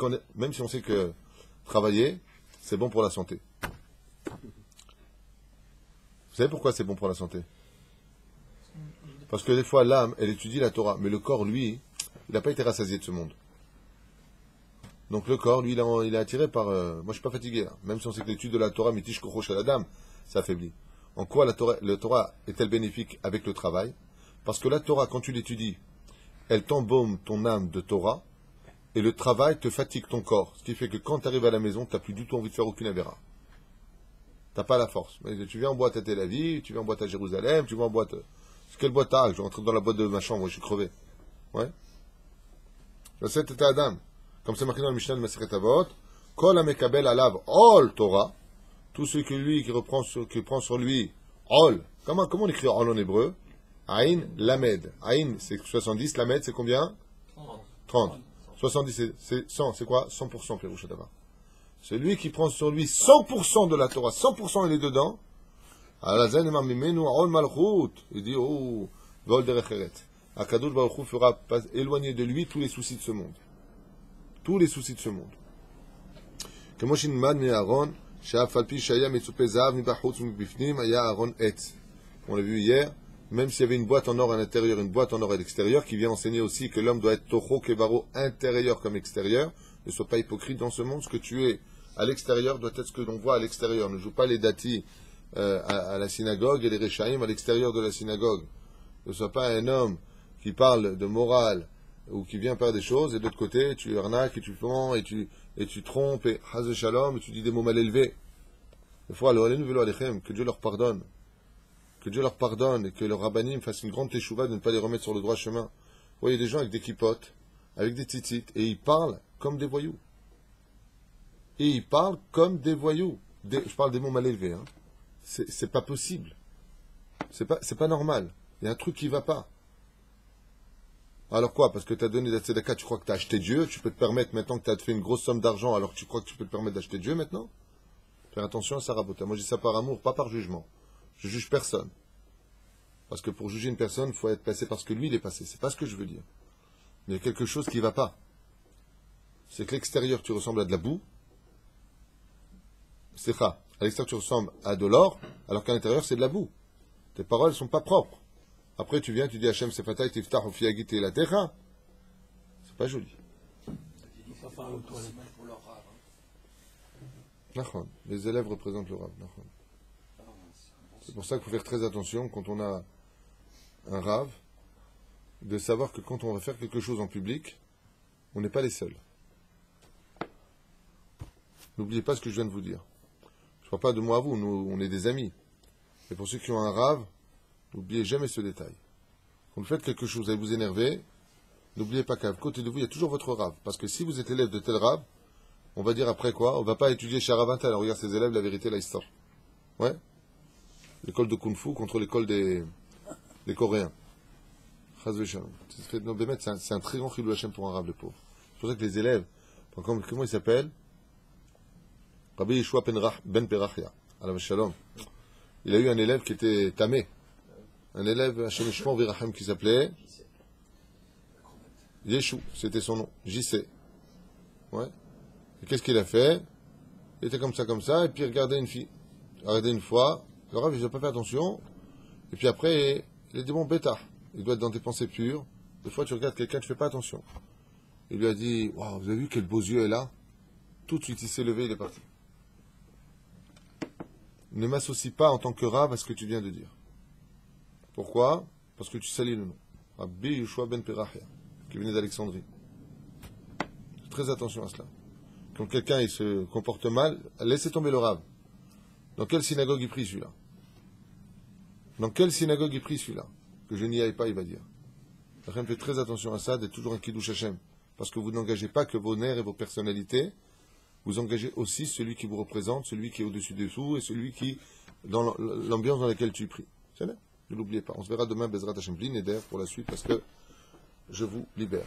on sait que travailler, c'est bon pour la santé. Vous savez pourquoi c'est bon pour la santé? Parce que des fois, l'âme, elle étudie la Torah, mais le corps, lui, il n'a pas été rassasié de ce monde. Donc le corps, lui, il est attiré par... moi, je ne suis pas fatigué, là. Même si on sait que l'étude de la Torah, mitish kochosh à la dame, ça affaiblit. En quoi la Torah est-elle bénéfique avec le travail? Parce que la Torah, quand tu l'étudies, elle t'embaume ton âme de Torah, et le travail te fatigue ton corps. Ce qui fait que quand tu arrives à la maison, tu n'as plus du tout envie de faire aucune avéra. Tu n'as pas la force. Mais tu viens en boîte à Tel Aviv, tu viens en boîte à Jérusalem, tu vas en boîte... Quelle boîte t'as? Je vais rentrer dans la boîte de ma chambre, moi je suis crevé. Ouais. C'est Adam. Comme c'est marqué dans le Mishnah de Masechet Avot, Kol HaMekabel Alav Ol Torah, tout ce que lui qui prend sur lui Ol. Comment on écrit Ol en hébreu? Aïn Lamed. Aïn c'est 70, Lamed c'est combien? 30. 70 c'est 100, c'est quoi? 100% Pirouche Adama. Celui qui prend sur lui 100% de la Torah, 100% il est dedans. Il dit, oh, Vol derecheret. Akadosh Baruch Hu fera éloigner de lui tous les soucis de ce monde. Tous les soucis de ce monde. Comme on l'a vu hier, même s'il y avait une boîte en or à l'intérieur, une boîte en or à l'extérieur, qui vient enseigner aussi que l'homme doit être Toho Kevaro intérieur comme extérieur, ne sois pas hypocrite dans ce monde, ce que tu es à l'extérieur doit être ce que l'on voit à l'extérieur. Ne joue pas les datis à la synagogue et les Rechaïm à l'extérieur de la synagogue. Ne sois pas un homme qui parle de morale ou qui vient faire des choses et de l'autre côté tu arnaques et tu fends et tu trompes et Haz Shalom et tu dis des mots mal élevés. Des fois, que Dieu leur pardonne. Que Dieu leur pardonne et que le rabbanim fasse une grande teshuva de ne pas les remettre sur le droit chemin. Vous voyez des gens avec des kippotes, avec des titites et ils parlent comme des voyous. Et ils parlent comme des voyous. Je parle des mots mal élevés. Hein. C'est pas possible. C'est pas normal. Il y a un truc qui va pas. Alors quoi? Parce que tu as donné la tzedaka, tu crois que tu as acheté Dieu, tu peux te permettre maintenant que tu as fait une grosse somme d'argent, alors que tu crois que tu peux te permettre d'acheter Dieu maintenant? Faire attention à ça, Rabota. Moi je dis ça par amour, pas par jugement. Je juge personne. Parce que pour juger une personne, il faut être passé parce que lui il est passé. C'est pas ce que je veux dire. Mais il y a quelque chose qui va pas. C'est que l'extérieur tu ressembles à de la boue. C'est ça. À l'extérieur tu ressembles à de l'or, alors qu'à l'intérieur c'est de la boue. Tes paroles ne sont pas propres. Après tu viens, tu dis Hachem Sefatay Tiftach Ofiagit et la Terra. C'est pas joli. Les élèves représentent le Rav. C'est pour ça qu'il faut faire très attention quand on a un Rav, de savoir que quand on va faire quelque chose en public, on n'est pas les seuls. N'oubliez pas ce que je viens de vous dire. Je ne parle pas de moi à vous, nous on est des amis. Et pour ceux qui ont un Rav, n'oubliez jamais ce détail. Quand vous faites quelque chose et vous énervez, n'oubliez pas qu'à côté de vous, il y a toujours votre Rav. Parce que si vous êtes élève de tel Rav, on va dire après quoi? On ne va pas étudier chez Ravantel. Alors regarde ses élèves, la vérité, la histoire. Ouais? L'école de Kung Fu contre l'école des Coréens. C'est un très grand chilou Hachem pour un Rav, le pauvre. C'est pour ça que les élèves, comment il s'appelle? Rabbi Yeshua Ben Perachia, alav shalom. Il a eu un élève qui était tamé. Un élève, Hachem Yeshua Virachem, qui s'appelait Yeshua, c'était son nom. JC. Ouais. Et qu'est-ce qu'il a fait? Il était comme ça, et puis il regardait une fille. Il a regardé une fois, le Rav, il n'a pas fait attention. Et puis après, il a dit, bon, bêta, il doit être dans tes pensées pures. Des fois, tu regardes quelqu'un, tu ne fais pas attention. Il lui a dit, waouh, vous avez vu quel beau yeux elle a? Tout de suite, il s'est levé, il est parti. Ne m'associe pas en tant que Rav à ce que tu viens de dire. Pourquoi? Parce que tu salis le nom. Rabbi Yeshua Ben Perachia, qui venait d'Alexandrie. Très attention à cela. Quand quelqu'un il se comporte mal, laissez tomber le Rav. Dans quelle synagogue il prie celui-là? Dans quelle synagogue il prie celui-là? Que je n'y aille pas, il va dire. Hachem fait très attention à ça, d'être toujours un Kiddush Hachem. Parce que vous n'engagez pas que vos nerfs et vos personnalités, vous engagez aussi celui qui vous représente, celui qui est au-dessus dessous et celui qui, dans l'ambiance dans laquelle tu pries. C'est bien? Ne l'oubliez pas. On se verra demain, Bezrat Hachem Blin et d'air pour la suite parce que je vous libère.